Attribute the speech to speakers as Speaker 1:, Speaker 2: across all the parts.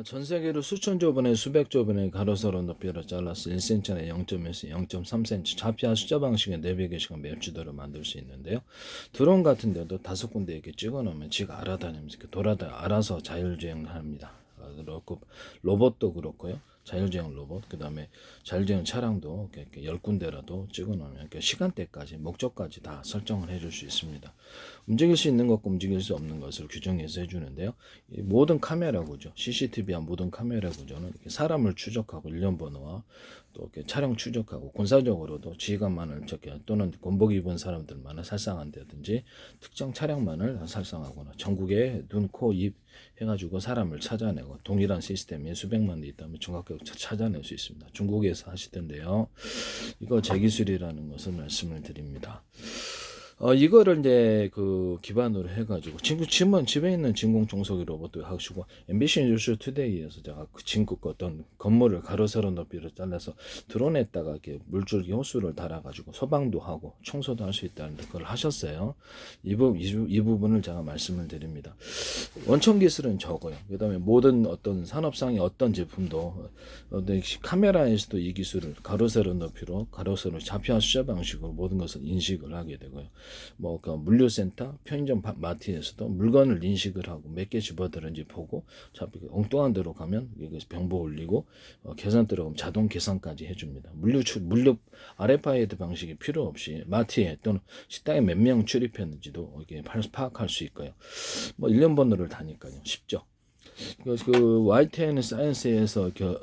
Speaker 1: 전 세계로 수천조 번에 수백조 번의 가로세로 높이를 잘라서 1cm나 0.1cm, 0.3cm 좌표와 숫자 방식의 내비게 시간 맵지도를 만들 수 있는데요. 드론 같은 데도 5군데 이렇게 찍어 놓으면 지가 알아다니면서 이렇게 알아서 자율주행을 합니다. 그렇고 로봇도 그렇고요. 자율주행 로봇, 그 다음에 자율주행 차량도 이렇게 10군데라도 찍어 놓으면 이렇게 시간대까지, 목적까지 다 설정을 해줄 수 있습니다. 움직일 수 있는 것과 움직일 수 없는 것을 규정해서 해주는데요. 이 모든 카메라 구조, CCTV와 모든 카메라 구조는 이렇게 사람을 추적하고 일련 번호와 또 이렇게 차량 추적하고 군사적으로도 지휘관만을 또는 군복 입은 사람들만을 살상한다든지 특정 차량만을 살상하거나 전국에 눈, 코, 입 해가지고 사람을 찾아내고 동일한 시스템이 수백만 대 있다면 정확하게 찾아낼 수 있습니다. 중국에서 하시던데요. 이거 제 기술이라는 것을 말씀을 드립니다. 이거를 이제 그 기반으로 해가지고 집에 있는 진공 청소기 로봇도 하시고 MBC 뉴스 투데이에서 제가 그 진국 어떤 건물을 가로세로 높이를 잘라서 드론에다가 이렇게 물줄기 호수를 달아가지고 소방도 하고 청소도 할 수 있다는 걸 하셨어요. 이 부분을 제가 말씀을 드립니다. 원천 기술은 적어요. 그다음에 모든 어떤 산업상의 어떤 제품도 카메라에서도 이 기술을 가로세로 높이로 가로세로 좌표와 숫자 방식으로 모든 것을 인식을 하게 되고요. 그 물류센터, 편의점 마트에서도 물건을 인식을 하고 몇 개 집어들은지 보고 엉뚱한 데로 가면 여기서 병보 올리고 계산 들어가면 자동 계산까지 해줍니다. 물류 RFID 방식이 필요 없이 마트에 또는 식당에 몇 명 출입했는지도 이렇게 파악할 수 있고요. 일련 번호를 다니까요. 쉽죠. 그 YTN 사이언스에서 그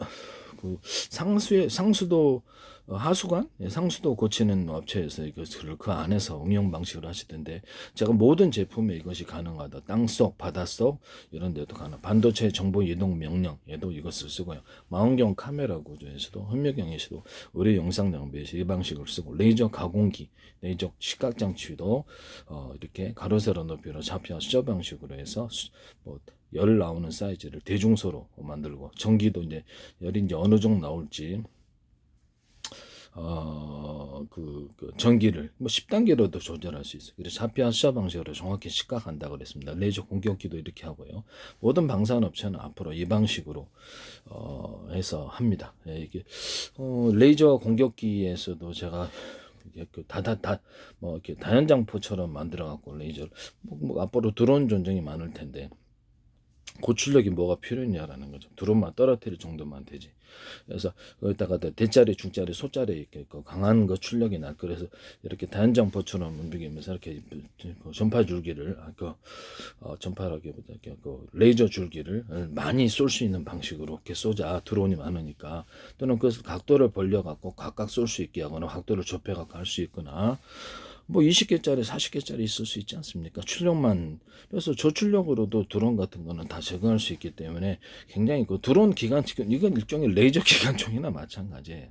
Speaker 1: 상수도 하수관, 상수도 고치는 업체에서 이것을 그 안에서 응용 방식으로 하시던데 제가 모든 제품에 이것이 가능하다. 땅속, 바닷속 이런 데도 가능. 반도체 정보 이동 명령에도 이것을 쓰고요. 망원경 카메라 구조에서도 현미경에서도 의료 영상 장비에서 이 방식을 쓰고 레이저 가공기, 레이저 시각 장치도 이렇게 가로세로 높이로 좌표와 숫자 방식으로 해서 열 나오는 사이즈를 대중소로 만들고 전기도 이제 열이 이제 어느 정도 나올지 전기를 10단계로도 조절할 수 있어요. 그래서 좌표와 숫자 방식으로 정확히 시각한다 그랬습니다. 레이저 공격기도 이렇게 하고요. 모든 방산업체는 앞으로 이 방식으로 해서 합니다. 이게 레이저 공격기에서도 제가 이렇게 다연장포처럼 만들어 갖고 레이저를 앞으로 드론 전쟁이 많을 텐데 고출력이 뭐가 필요했냐라는 거죠. 드론만 떨어뜨릴 정도만 되지. 그래서 거기다가 대짜리, 중짜리, 소짜리 이렇게 강한 거 출력이 날. 그래서 이렇게 다연장포처럼 움직이면서 이렇게 전파 줄기를 전파라기보다 이렇게 레이저 줄기를 많이 쏠 수 있는 방식으로 이렇게 쏘자. 드론이 많으니까. 또는 그것을 각도를 벌려 갖고 각각 쏠 수 있게 하거나 각도를 좁혀 갖고 할 수 있거나. 20개짜리, 40개짜리 있을 수 있지 않습니까? 출력만. 그래서 저출력으로도 드론 같은 거는 다 제거할 수 있기 때문에 굉장히 드론 기관총, 이건 일종의 레이저 기관총이나 마찬가지예요.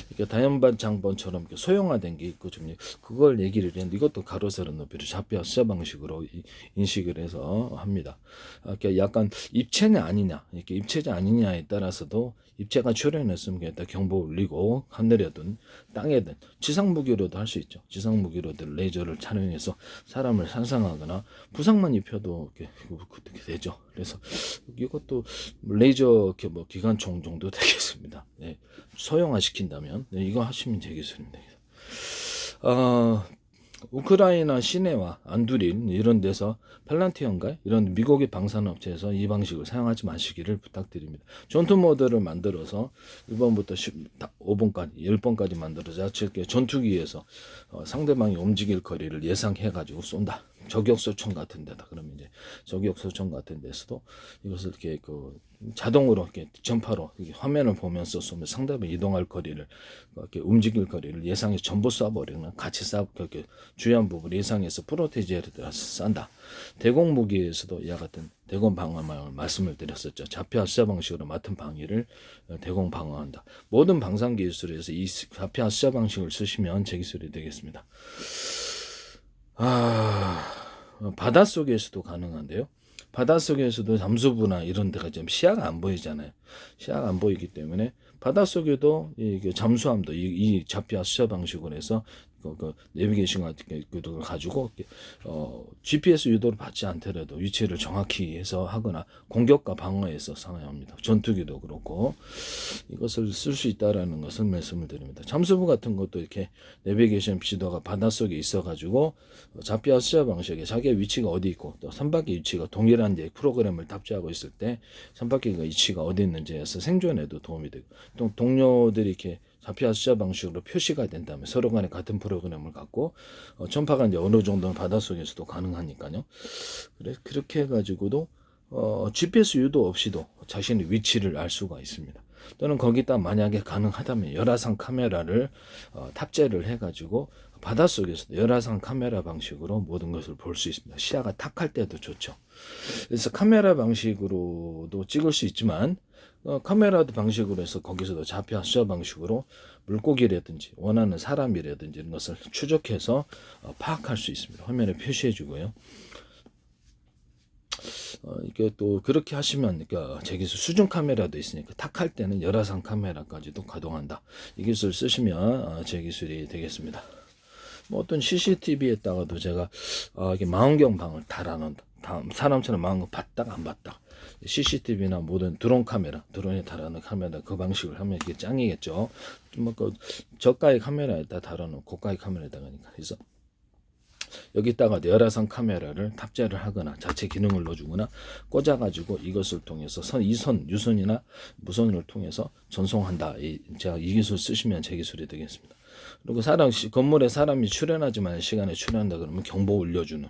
Speaker 1: 이렇게 다연반 장본처럼 소형화된 게 있고 좀 그걸 얘기를 했는데 이것도 가로세로 높이를 좌표와 숫자 방식으로 인식을 해서 합니다. 이렇게 약간 입체냐 아니냐, 이렇게 입체자 아니냐에 따라서도 입체가 출현했으면 그냥 경보 울리고 하늘에든 땅에든 지상 무기로도 할 수 있죠. 지상 무기로도 레이저를 촬영해서 사람을 살상하거나 부상만 입혀도 그렇게 되죠. 그래서 이것도 레이저 기관총 정도 되겠습니다. 네. 소형화 시킨다면 이거 하시면 되겠습니다. 우크라이나 시내와 안두린 이런 데서 팔란티언가 이런 미국의 방산업체에서 이 방식을 사용하지 마시기를 부탁드립니다. 전투 모드를 만들어서 1번부터 5번까지 10번까지 만들어서 전투기에서 상대방이 움직일 거리를 예상해가지고 쏜다. 저격소총 같은 데다. 그러면 이제 저격소총 같은 데서도 이것을 이렇게 자동으로 이렇게 전파로 이렇게 화면을 보면서 쏘면 상대방이 이동할 거리를 이렇게 움직일 거리를 예상해서 전부 쏴버리거나 같이 그렇게 주요한 부분 예상해서 프로테지에 들어서 싼다. 대공 무기에서도 이와 같은 대공 방어망을 말씀을 드렸었죠. 좌표와 숫자 방식으로 맡은 방위를 대공 방어한다. 모든 방산 기술에서 이 좌표와 숫자 방식을 쓰시면 제 기술이 되겠습니다. 바닷속에서도 가능한데요. 바닷속에서도 잠수부나 이런 데가 좀 시야가 안 보이잖아요. 시야가 안 보이기 때문에 바닷속에도 잠수함도 이 좌표와 숫자 방식으로 해서 그 내비게이션 같은 걸 가지고 GPS 유도를 받지 않더라도 위치를 정확히 해서 하거나 공격과 방어에서 사용합니다. 전투기도 그렇고 이것을 쓸 수 있다라는 것을 말씀을 드립니다. 잠수부 같은 것도 이렇게 내비게이션 지도가 바닷속에 있어가지고 GPS 수자 방식에 자기의 위치가 어디 있고 또 선박의 위치가 동일한 이제 프로그램을 탑재하고 있을 때 선박의 위치가 어디 있는지에서 생존에도 도움이 되고 또 동료들이 이렇게 GPS 수자 방식으로 표시가 된다면 서로 간에 같은 프로그램을 갖고 전파가 이제 어느 정도는 바닷속에서도 가능하니까요. 그렇게 해가지고도 GPS 유도 없이도 자신의 위치를 알 수가 있습니다. 또는 거기다 만약에 가능하다면 열화상 카메라를 탑재를 해가지고 바닷속에서도 열화상 카메라 방식으로 모든 것을 볼 수 있습니다. 시야가 탁할 때도 좋죠. 그래서 카메라 방식으로도 찍을 수 있지만 카메라 방식으로 해서 거기서도 좌표 수자 방식으로 물고기라든지 원하는 사람이라든지 이런 것을 추적해서 파악할 수 있습니다. 화면에 표시해 주고요. 이게 또 그렇게 하시면 그러니까 제 기술 수중 카메라도 있으니까 탁할 때는 열화상 카메라까지도 가동한다. 이 기술 쓰시면 제 기술이 되겠습니다. 뭐 어떤 CCTV에다가도 제가 이게 망원경 방을 달아놓는다. 사람처럼 망원경 봤다가 안 봤다. CCTV나 모든 드론 카메라, 드론에 달아놓은 카메라 그 방식을 하면 이게 짱이겠죠. 뭐 그 저가의 카메라에다 달아놓은 고가의 카메라에다가 하니까 그래서 여기다가 열화상 카메라를 탑재를 하거나 자체 기능을 넣어주거나 꽂아가지고 이것을 통해서 유선이나 무선을 통해서 전송한다. 제가 이 기술 쓰시면 제 기술이 되겠습니다. 그리고 건물에 사람이 출연하지만 시간에 출연한다 그러면 경보 올려주는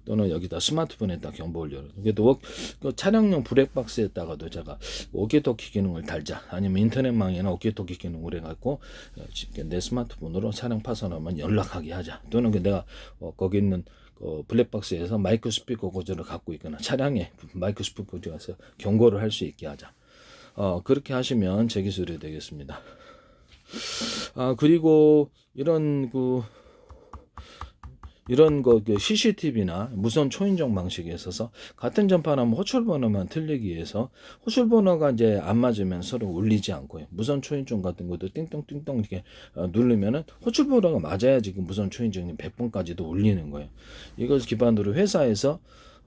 Speaker 1: 또는 여기다 스마트폰에다 경보 올려주는 그래도 그 차량용 블랙박스에다가도 제가 오키토키 기능을 달자 아니면 인터넷망이나 오키토키 기능을 해갖고 내 스마트폰으로 차량 파손하면 연락하게 하자 또는 내가 거기 있는 블랙박스에서 마이크 스피커 고지를 갖고 있거나 차량에 마이크 스피커 고지가서 경고를 할 수 있게 하자. 그렇게 하시면 제 기술이 되겠습니다. 그리고 이런 CCTV나 무선 초인종 방식에 있어서 같은 전파라면 호출 번호만 틀리기 위해서 호출 번호가 이제 안 맞으면 서로 울리지 않고요. 무선 초인종 같은 것도 띵똥띵똥 이렇게 누르면은 호출 번호가 맞아야 지금 무선 초인종이 100번까지도 울리는 거예요. 이걸 기반으로 회사에서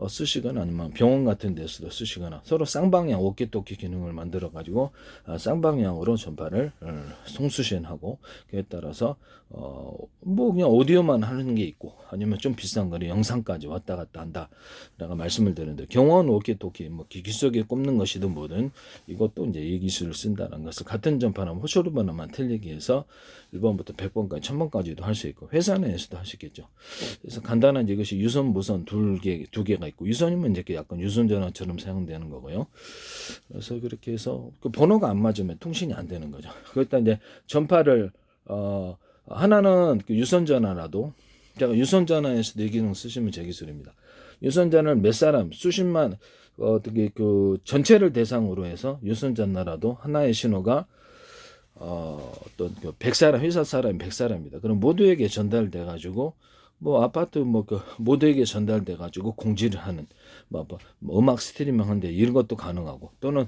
Speaker 1: 쓰시거나 아니면 병원 같은 데서도 쓰시거나 서로 쌍방향 오키토키 기능을 만들어 가지고 쌍방향으로 전파를 송수신하고 그에 따라서 뭐 그냥 오디오만 하는 게 있고 아니면 좀 비싼 거는 영상까지 왔다 갔다 한다 라고 말씀을 드렸는데 경원 오키토키 뭐 기기 속에 꼽는 것이든 뭐든 이것도 이제 이 기술을 쓴다는 것을 같은 전파는 호출루 번호만 틀리기 위해서 1번부터 100번까지 1000번까지도 할 수 있고 회사 내에서도 할 수 있겠죠. 그래서 간단한 이것이 유선 무선 두 개가 있고 유선이면 이제 약간 유선 전화처럼 사용되는 거고요. 그래서 그렇게 해서 그 번호가 안 맞으면 통신이 안 되는 거죠. 그러니까 이제 전파를 하나는 그 유선 전화라도 제가 유선 전화에서도 이 기능 쓰시면 제 기술입니다. 유선 전화를 몇 사람 수십만 어떻게 그 전체를 대상으로 해서 유선 전화라도 하나의 신호가 어떤 100사람 회사 사람이 100사람입니다. 그럼 모두에게 전달돼 가지고 뭐 아파트 모두에게 전달돼 가지고 공지를 하는 뭐 음악 스트리밍 하는데 이런 것도 가능하고 또는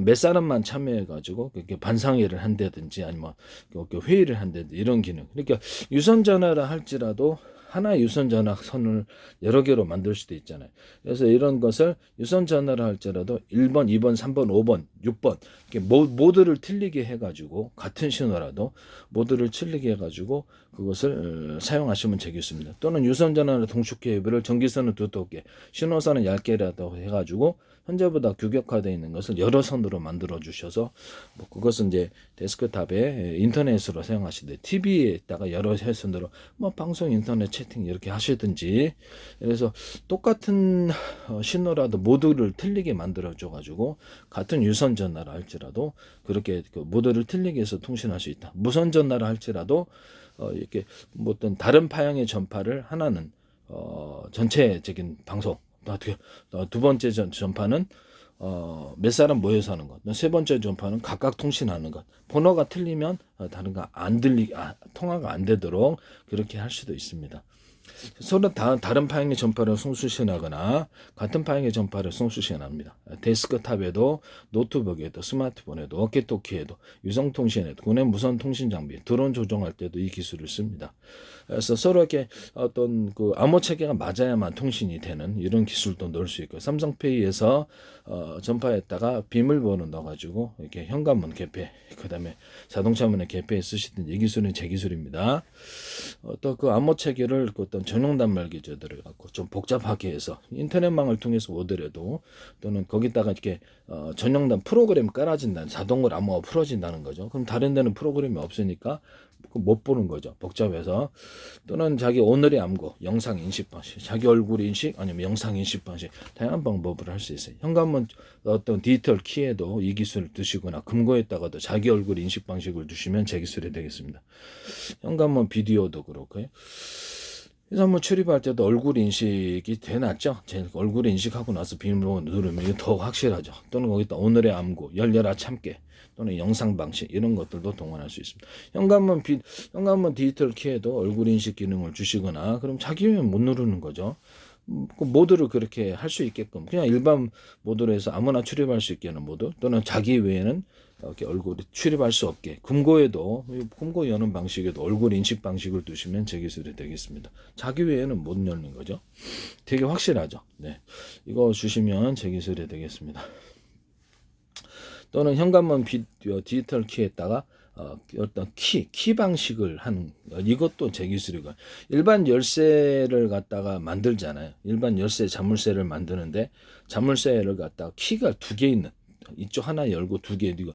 Speaker 1: 몇 사람만 참여해 가지고 그렇게 반상회를 한다든지 아니면 회의를 한다든지 이런 기능. 그러니까 유선 전화라 할지라도 하나의 유선 전화 선을 여러 개로 만들 수도 있잖아요. 그래서 이런 것을 유선 전화를 할지라도 1번, 2번, 3번, 5번, 6번 이렇게 모드를 틀리게 해가지고 같은 신호라도 모드를 틀리게 해가지고 그것을 사용하시면 되겠습니다. 또는 유선 전화를 동축 케이블을 전기선은 두껍게 신호선은 얇게라도 해가지고 현재보다 규격화되어 있는 것을 여러 선으로 만들어 주셔서 뭐 그것은 이제 데스크탑에 인터넷으로 사용하시되 TV에다가 여러 선으로 뭐 방송 인터넷 채팅 이렇게 하시든지 그래서 똑같은 신호라도 모드를 틀리게 만들어 줘 가지고 같은 유선 전화를 할지라도 그렇게 그 모드를 틀리게 해서 통신할 수 있다. 무선 전화를 할지라도 이렇게 뭐 어떤 다른 파형의 전파를 하나는 전체적인 방송 두 번째 전파는 몇 사람 모여서 하는 것. 세 번째 전파는 각각 통신하는 것. 번호가 틀리면 다른 거 안 통화가 안 되도록 그렇게 할 수도 있습니다. 서로 다른 파형의 전파를 송수신하거나 같은 파형의 전파를 송수신합니다. 데스크탑에도 노트북에도 스마트폰에도 어깨토키에도 유성통신에도 국내 무선 통신 장비 드론 조종할 때도 이 기술을 씁니다. 그래서 서로 이렇게 어떤 그 암호 체계가 맞아야만 통신이 되는 이런 기술도 넣을 수 있고 삼성페이에서 전파했다가 비밀번호 넣어가지고 이렇게 현관문 개폐 그다음에 자동차문의 개폐에 쓰시던 이 기술은 제 기술입니다. 또 그 암호 체계를 그 어떤 전용 단말 기저들을 갖고 좀 복잡하게 해서 인터넷망을 통해서 오더라도 또는 거기다가 이렇게 전용단 프로그램 깔아진다는 자동으로 암호가 풀어진다는 거죠. 그럼 다른 데는 프로그램이 없으니까 못 보는 거죠. 복잡해서. 또는 자기 오늘의 암고, 영상 인식 방식, 자기 얼굴 인식 아니면 영상 인식 방식 다양한 방법을 할 수 있어요. 현관문 어떤 디지털 키에도 이 기술을 두시거나 금고에다가도 자기 얼굴 인식 방식을 두시면 제 기술이 되겠습니다. 현관문 비디오도 그렇고요. 그래서 한번 출입할 때도 얼굴 인식이 돼놨죠. 제 얼굴 인식하고 나서 비밀번호 누르면 이게 더 확실하죠. 또는 거기다 오늘의 암고, 열려라 참깨 또는 영상 방식 이런 것들도 동원할 수 있습니다. 현관문 디지털 키에도 얼굴 인식 기능을 주시거나 그럼 자기면 못 누르는 거죠. 그 모드를 그렇게 할 수 있게끔 그냥 일반 모드로 해서 아무나 출입할 수 있게 하는 모드 또는 자기 외에는 이렇게 얼굴이 출입할 수 없게 금고에도 금고 여는 방식에도 얼굴 인식 방식을 두시면 제 기술이 되겠습니다. 자기 외에는 못 열는 거죠. 되게 확실하죠. 네, 이거 주시면 제 기술이 되겠습니다. 또는 현관문 디지털 키에다가 어떤 키 방식을 하는 이것도 제 기술이고 일반 열쇠를 갖다가 만들잖아요. 일반 열쇠 자물쇠를 만드는데 자물쇠를 갖다가 키가 두 개 있는 이쪽 하나 열고 두 개 이거